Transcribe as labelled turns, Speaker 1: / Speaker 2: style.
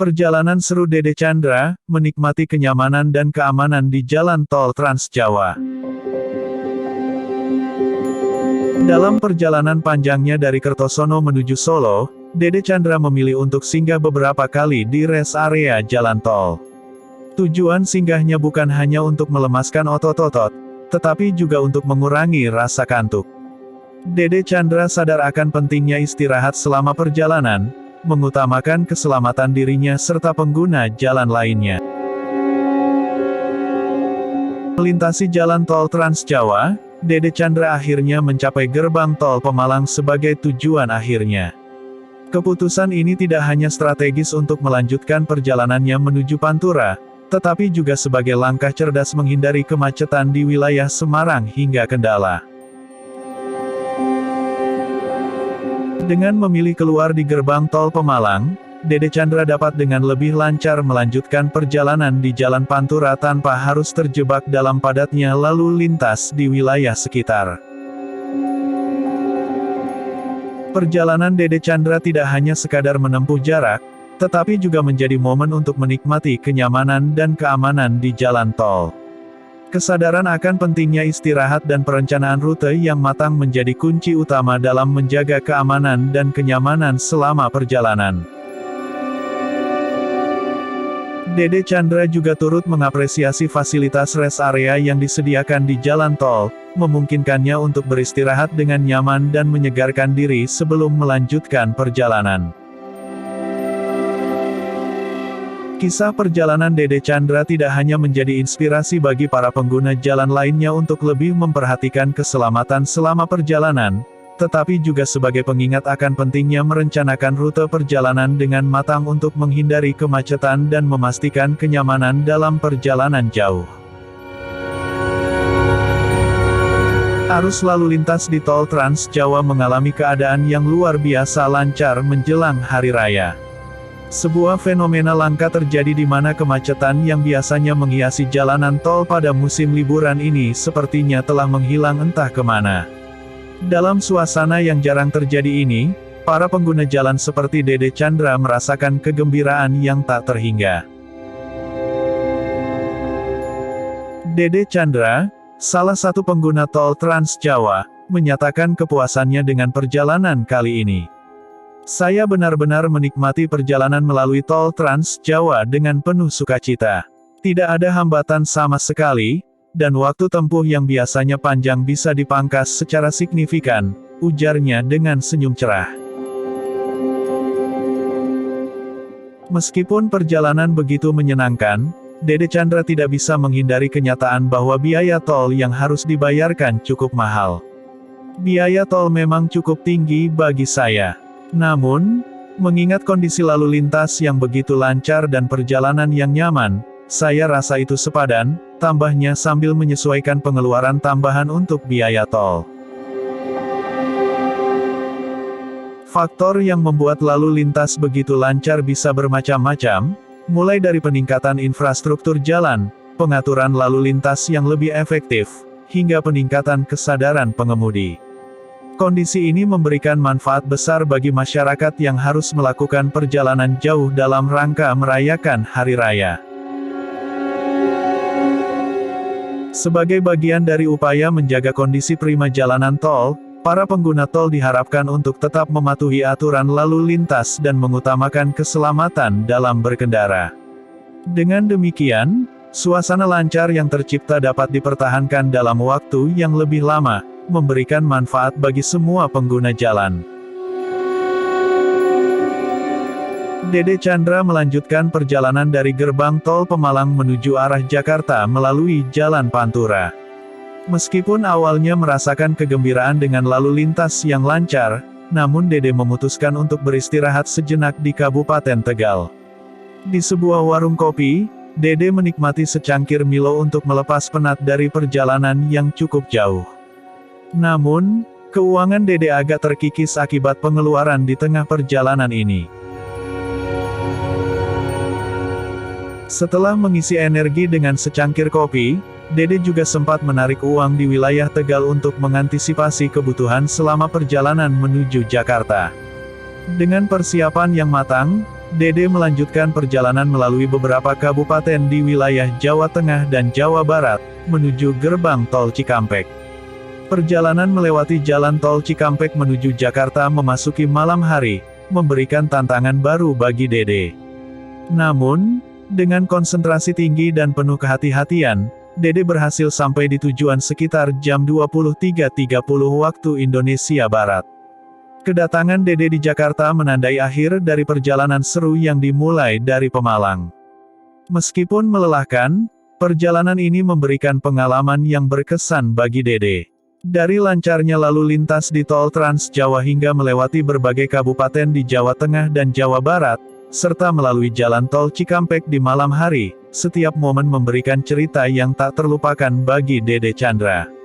Speaker 1: Perjalanan seru Dede Chandra, menikmati kenyamanan dan keamanan di Jalan Tol Trans Jawa. Dalam perjalanan panjangnya dari Kertosono menuju Solo, Dede Chandra memilih untuk singgah beberapa kali di rest area jalan tol. Tujuan singgahnya bukan hanya untuk melemaskan otot-otot, tetapi juga untuk mengurangi rasa kantuk. Dede Chandra sadar akan pentingnya istirahat selama perjalanan, mengutamakan keselamatan dirinya serta pengguna jalan lainnya. Melintasi jalan tol Trans Jawa, Dede Chandra akhirnya mencapai gerbang tol Pemalang sebagai tujuan akhirnya. Keputusan ini tidak hanya strategis untuk melanjutkan perjalanannya menuju Pantura, tetapi juga sebagai langkah cerdas menghindari kemacetan di wilayah Semarang hingga Kendala. Dengan memilih keluar di gerbang tol Pemalang, Dede Chandra dapat dengan lebih lancar melanjutkan perjalanan di Jalan Pantura tanpa harus terjebak dalam padatnya lalu lintas di wilayah sekitar. Perjalanan Dede Chandra tidak hanya sekadar menempuh jarak, tetapi juga menjadi momen untuk menikmati kenyamanan dan keamanan di jalan tol. Kesadaran akan pentingnya istirahat dan perencanaan rute yang matang menjadi kunci utama dalam menjaga keamanan dan kenyamanan selama perjalanan. Dede Chandra juga turut mengapresiasi fasilitas rest area yang disediakan di jalan tol, memungkinkannya untuk beristirahat dengan nyaman dan menyegarkan diri sebelum melanjutkan perjalanan. Kisah perjalanan Dede Chandra tidak hanya menjadi inspirasi bagi para pengguna jalan lainnya untuk lebih memperhatikan keselamatan selama perjalanan, tetapi juga sebagai pengingat akan pentingnya merencanakan rute perjalanan dengan matang untuk menghindari kemacetan dan memastikan kenyamanan dalam perjalanan jauh. Arus lalu lintas di Tol Trans Jawa mengalami keadaan yang luar biasa lancar menjelang Hari Raya. Sebuah fenomena langka terjadi di mana kemacetan yang biasanya menghiasi jalanan tol pada musim liburan ini sepertinya telah menghilang entah kemana. Dalam suasana yang jarang terjadi ini, para pengguna jalan seperti Dede Chandra merasakan kegembiraan yang tak terhingga. Dede Chandra, salah satu pengguna tol Trans Jawa, menyatakan kepuasannya dengan perjalanan kali ini. Saya benar-benar menikmati perjalanan melalui tol Trans Jawa dengan penuh sukacita. Tidak ada hambatan sama sekali, dan waktu tempuh yang biasanya panjang bisa dipangkas secara signifikan, ujarnya dengan senyum cerah. Meskipun perjalanan begitu menyenangkan, Dede Chandra tidak bisa menghindari kenyataan bahwa biaya tol yang harus dibayarkan cukup mahal. Biaya tol memang cukup tinggi bagi saya. Namun, mengingat kondisi lalu lintas yang begitu lancar dan perjalanan yang nyaman, saya rasa itu sepadan, tambahnya sambil menyesuaikan pengeluaran tambahan untuk biaya tol. Faktor yang membuat lalu lintas begitu lancar bisa bermacam-macam, mulai dari peningkatan infrastruktur jalan, pengaturan lalu lintas yang lebih efektif, hingga peningkatan kesadaran pengemudi. Kondisi ini memberikan manfaat besar bagi masyarakat yang harus melakukan perjalanan jauh dalam rangka merayakan Hari Raya. Sebagai bagian dari upaya menjaga kondisi prima jalanan tol, para pengguna tol diharapkan untuk tetap mematuhi aturan lalu lintas dan mengutamakan keselamatan dalam berkendara. Dengan demikian, suasana lancar yang tercipta dapat dipertahankan dalam waktu yang lebih lama, memberikan manfaat bagi semua pengguna jalan. Dede Chandra melanjutkan perjalanan dari gerbang tol Pemalang menuju arah Jakarta melalui Jalan Pantura. Meskipun awalnya merasakan kegembiraan dengan lalu lintas yang lancar, namun Dede memutuskan untuk beristirahat sejenak di Kabupaten Tegal. Di sebuah warung kopi, Dede menikmati secangkir Milo untuk melepas penat dari perjalanan yang cukup jauh. Namun, keuangan Dede agak terkikis akibat pengeluaran di tengah perjalanan ini. Setelah mengisi energi dengan secangkir kopi, Dede juga sempat menarik uang di wilayah Tegal untuk mengantisipasi kebutuhan selama perjalanan menuju Jakarta. Dengan persiapan yang matang, Dede melanjutkan perjalanan melalui beberapa kabupaten di wilayah Jawa Tengah dan Jawa Barat, menuju gerbang tol Cikampek. Perjalanan melewati jalan tol Cikampek menuju Jakarta memasuki malam hari, memberikan tantangan baru bagi Dede. Namun, dengan konsentrasi tinggi dan penuh kehati-hatian, Dede berhasil sampai di tujuan sekitar jam 23.30 waktu Indonesia Barat. Kedatangan Dede di Jakarta menandai akhir dari perjalanan seru yang dimulai dari Pemalang. Meskipun melelahkan, perjalanan ini memberikan pengalaman yang berkesan bagi Dede. Dari lancarnya lalu lintas di tol Trans Jawa hingga melewati berbagai kabupaten di Jawa Tengah dan Jawa Barat, serta melalui jalan tol Cikampek di malam hari, setiap momen memberikan cerita yang tak terlupakan bagi Dede Chandra.